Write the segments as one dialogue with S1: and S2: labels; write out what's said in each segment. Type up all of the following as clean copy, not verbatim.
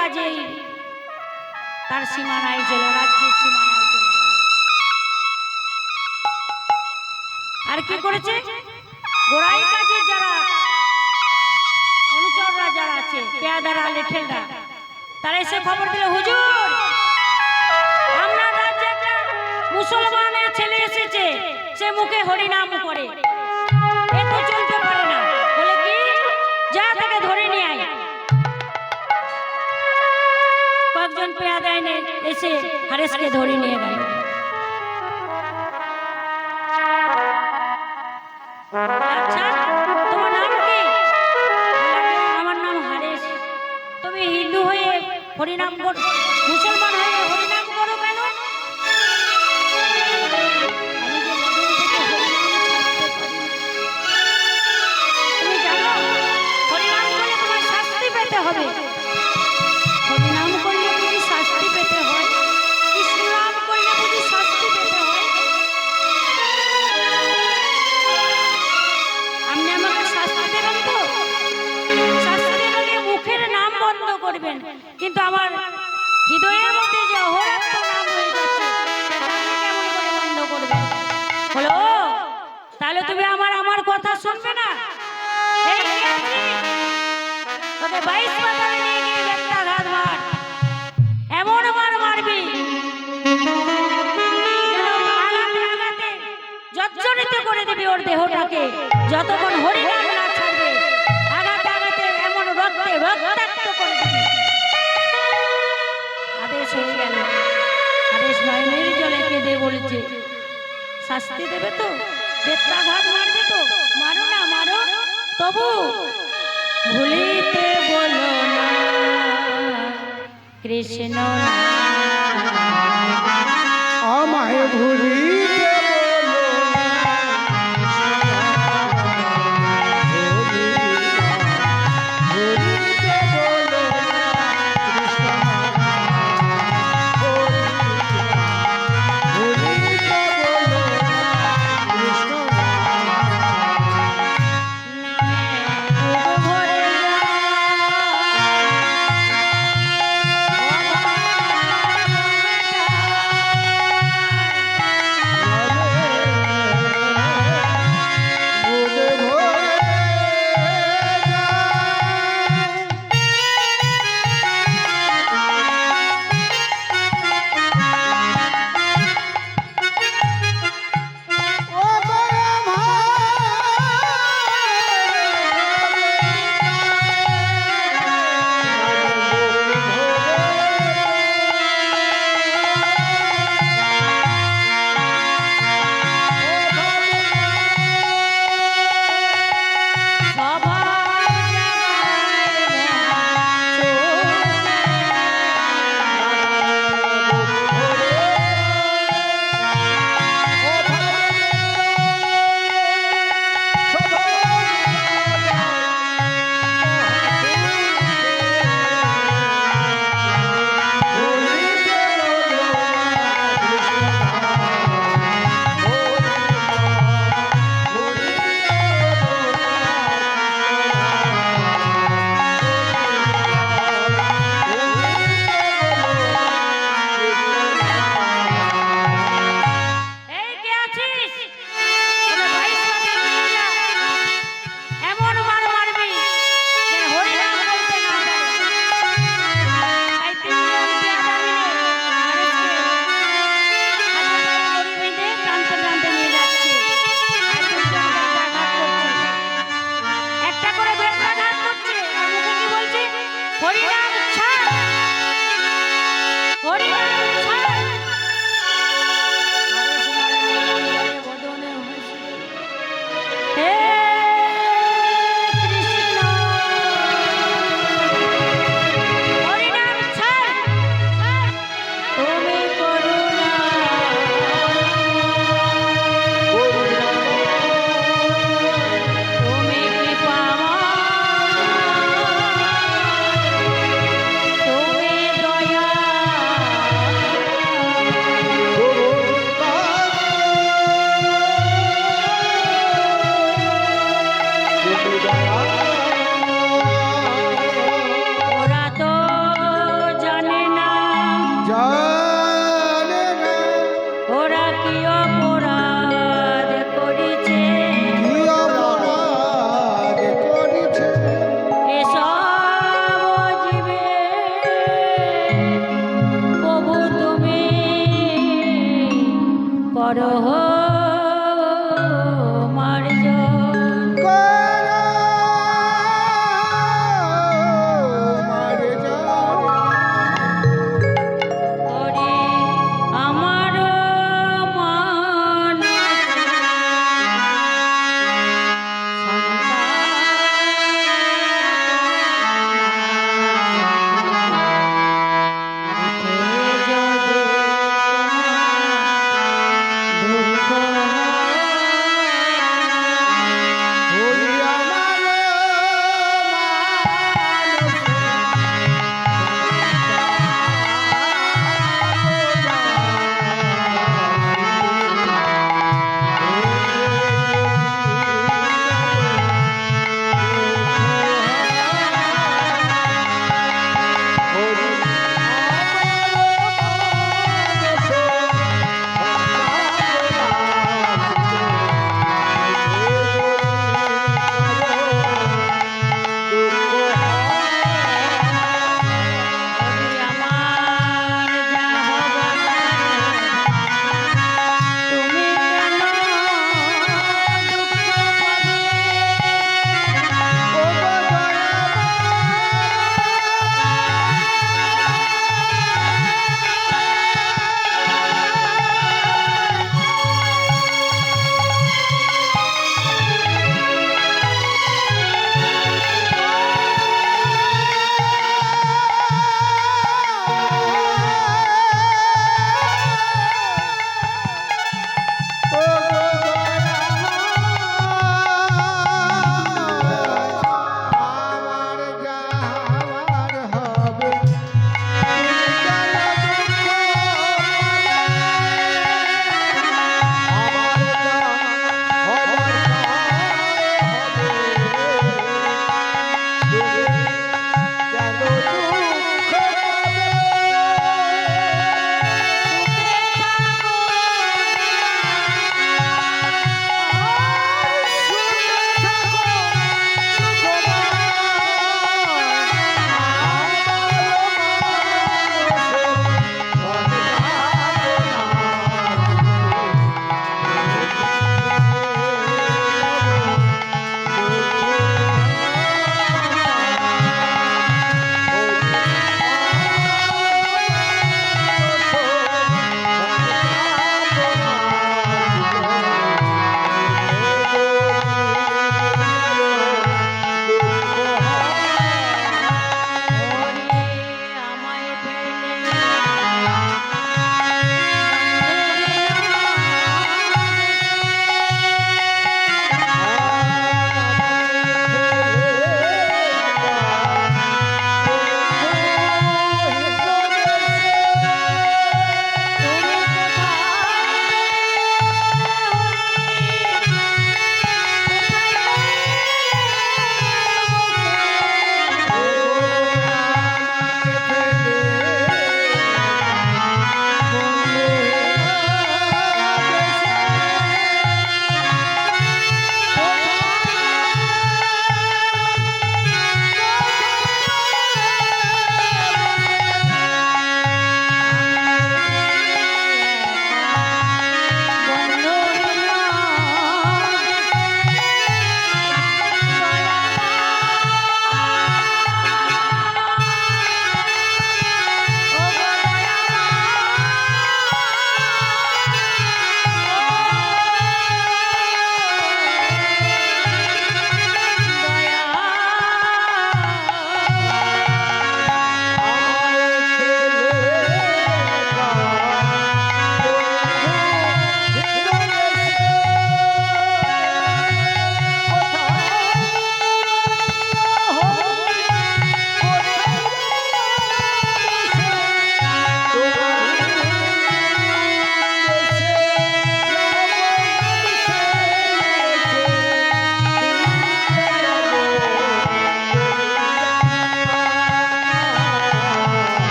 S1: কাজে তার সীমানায় চলে, রাজ্যের সীমানায় চলে গেল। আর কি করেছে? গোড়াই কাজে যারা অনুচররা যারা আছে, পেয়াদারা, লেঠেলরা, তারা এসে খবর দিল, হুজুর আপনার রাজ্যে একটা মুসলমানের ছেলে এসেছে, সে মুখে হরিনাম করে, এ তো চলতে পারে না। বলে কি, যা তাকে ধরে নিয়ে আয়। কয়েকজন পেয়াদা এনে এসে হারেসকে ধরে নিয়ে গেল। আচ্ছা, তোমার নাম কি? আমার নাম হারেস। তুমি হিন্দু হয়ে হরিনাম করো, মুসলমান হয়ে হরিনাম করো কেন? তুমি জানো হরিনাম করলে তোমার শাস্তি পেতে হবে। হরিনাম করলে বুঝি শাস্তি পেতে হয়? কৃষ্ণ নাম করলে বুঝি শাস্তি পেতে হয়? আপনি আমাকে শাস্তি দেবেন তো? শাস্তি দেবেন, মুখের নাম বন্ধ করবেন, কিন্তু আমার হৃদয়ের মধ্যে যে অহরাত্র নাম হয়ে যাচ্ছে কেমন করে বন্ধ করবেন? হলো, তাহলে তুমি আমার কথা শুনবে না? এই তোকে 22 বাজারে নিয়ে গিয়ে বেত্রাঘাত মার, এমন মার মারবি যেন আঘাতে আঘাতে জর্জরিত করে দিবি ওর দেহটাকে, যতক্ষণ হরিনাম না ছাড়বে। আঘাতে আঘাতে এমন রক্তে রক্তাক্ত করে দিবি। আদেশ হয়ে গেল। আদেশ নয়নের জলে কেঁদে বলেছে, শাস্তি দেবে তো? বেত্রাঘাত মারবে তো? মারো না, মারো, তবু ভুলিতে বলো না কৃষ্ণ
S2: আমায় ভুলিতে বলো ভুলিতে বলো কৃষ্ণ ভুলিতে বলো কৃষ্ণ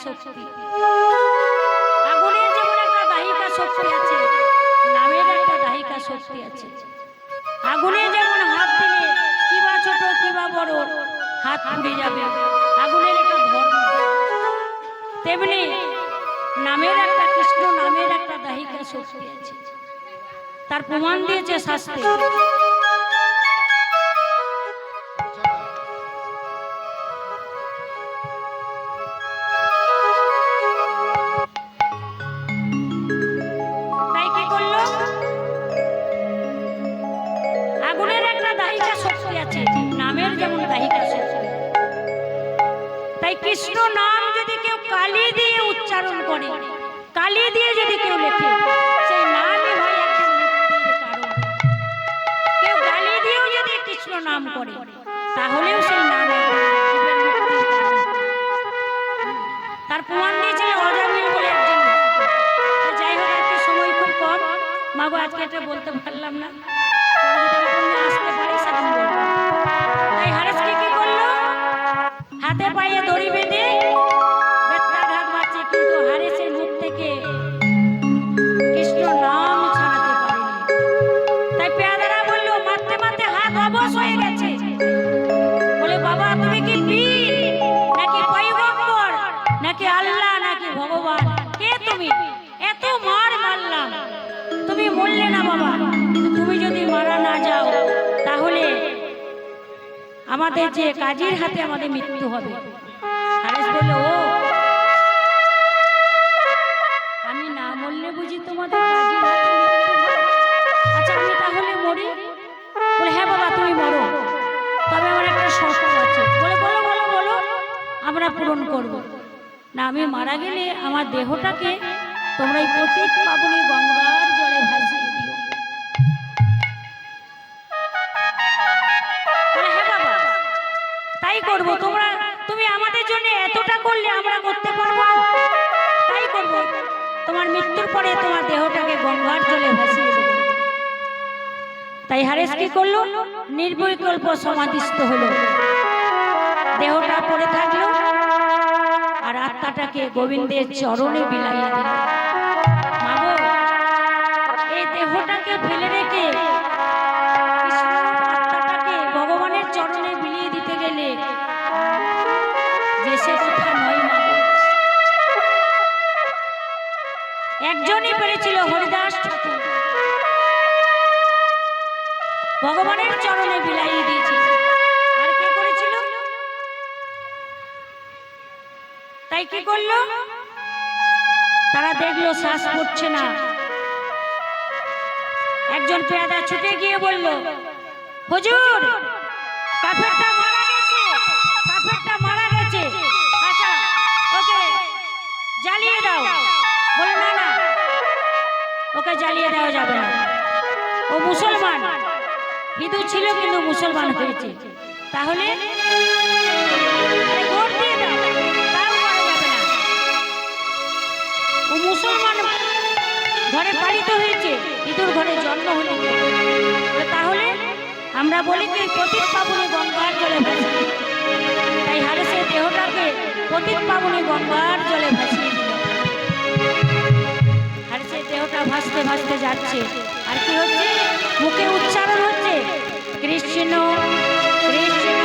S1: শক্তি। আগুনের যেমন একটা দাহিকা শক্তি আছে, নামের একটা দাহিকা শক্তি আছে। আগুনে যেমন হাত দিলে কিবা ছোট কিবা বড় হাত পুড়ে যাবে, আগুনের একটা ধর্ম, তেমনি নামের একটা, কৃষ্ণ নামের একটা দাহিকা শক্তি আছে। তার প্রমাণ দিয়েছে শাস্ত্রে। তাই কি করলো? আগুনের একটা দাহিকা শক্তি আছে, নামের যেমন দাহিকা শক্তি। তাই কৃষ্ণ নাম যদি কেউ কালি দিয়ে উচ্চারণ করে, কালি দিয়ে যদি কেউ লেখে, সেই নামই হয় একজন মুক্তির কারণ। কেউ গালি দিয়েও যদি কৃষ্ণ নাম করে, তাহলেও সেই নাম জীবের মুক্তির কারণ। তার প্রমাণ দিয়েছিল অজামিল বলে একজন। যাই হোক, আজকে সময় খুব কম, মাগো আজকে এটা বলতে পারলাম না, আসতে পারি সেদিন বলবো। তাই হারেসকে কি করলো? হাতে পায়ে দড়ি বেঁধে বেত্রাঘাত মারছে, কিন্তু হারেসের মুখ থেকে কৃষ্ণ নাম ছাড়াতে পারেনি। তাই পেয়াদারা বললো, মারতে মারতে হাত অবশ হয়ে গেছে। বলে, বাবা তুমি কি পীর নাকি পয়গম্বর নাকি আল্লাহ নাকি ভগবান, কে তুমি? এত মার মারলাম, তুমি মরলে না বাবা, কিন্তু তুমি যদি মারা না যাও তাহলে আমাদের যে কাজীর হাতে আমাদের মৃত্যু হবে। হারেস বলল, ও আমি না মরলে বুঝি তোমাদের কাজীর হাতে মৃত্যু হবে? আচ্ছা আমি তাহলে মরি? বলে, হ্যাঁ বাবা তুমি মরো, তবে আমার একটা শর্ত আছে। বলে, বলো বলো বলো, আমরা পূরণ করব। না, আমি মারা গেলে আমার দেহটাকে তোমরা এই পতিত পাবনী গঙ্গার জলে ভাসিয়ে দিও। বলে, হ্যাঁ বাবা তাই করবো। তুমি আমাদের জন্য এতটা করলে আমরা করতে পারবো না, তাই করবো। তোমার মৃত্যুর পরে তোমার দেহটাকে গঙ্গার জলে ভাসিয়ে দেবো। তাই হারেস কি করলো? নির্বিকল্প সমাধিস্থ হলো, দেহটা পড়ে থাকলো আর আত্মাটাকে গোবিন্দের চরণে বিলাইয়ে দিল। মাগো, এই দেহটাকে ফেলে রেখে আত্মাটাকে ভগবানের চরণে বিলিয়ে দিতে গেলে যে সে কথা নয় মাগো। একজনই পেরেছিল, হরিদাস ঠাকুর, ভগবানের চরণে বিলাইয়ে দিয়েছিল। আর কে করেছিল? তাই কি করলো? তারা দেখলো শ্বাস পড়ছে না। একজন পেয়াদা ছুটে গিয়ে বলল, হুজুর কাফেরটা মারা গেছে, কাফেরটা মারা গেছে, আচ্ছা ওকে জ্বালিয়ে দাও। বলে, না না, ওকে জ্বালিয়ে দেওয়া যাবে না, ও মুসলমান। হিন্দু ছিল কিন্তু মুসলমান হয়েছে, তাহলে ভোট দিয়ে দাও, তাও করা যাবে না। ও মুসলমান ঘরে পালিত হয়েছে, হিন্দুর ঘরে জন্ম হয়েছে, তাহলে আমরা বলি কি পতিত পাবনী গঙ্গার জলে ভাসিয়ে। তাই হারেসের দেহটাকে পতিত পাবনী গঙ্গার জলে ভাসিয়ে দিল। হারেসের দেহটা ভাসতে ভাসতে যাচ্ছে, আর কি হচ্ছে? মুখে উচ্চারণ হচ্ছে, কৃষ্ণ কৃষ্ণ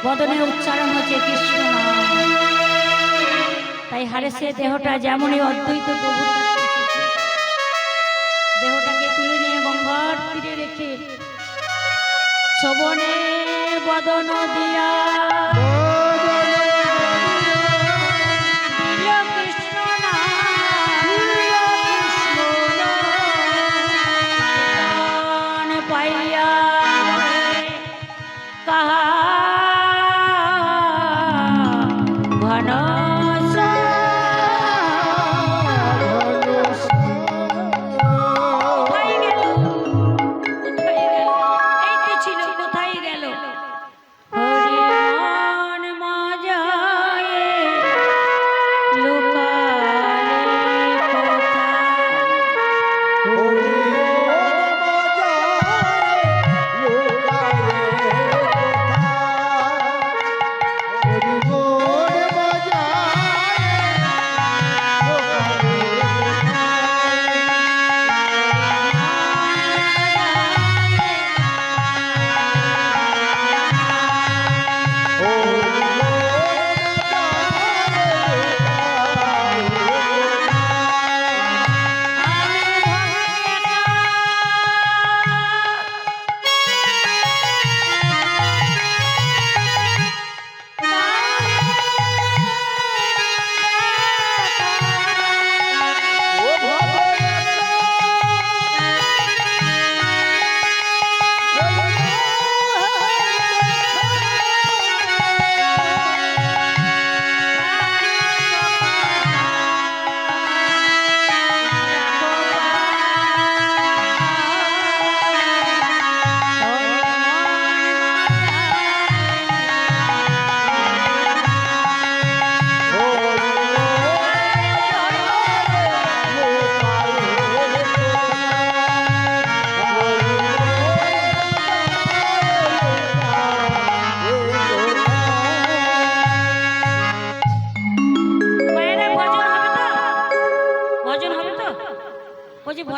S1: বদনে উচ্চারণ হচ্ছে কৃষ্ণ নাম। তাই হারে সে দেহটা যেমনই অদ্বৈত প্রভুর কাছে এসেছে, দেহটাকে তুলে নিয়ে গঙ্গার তীরে রেখে শোভনে বদন দিয়া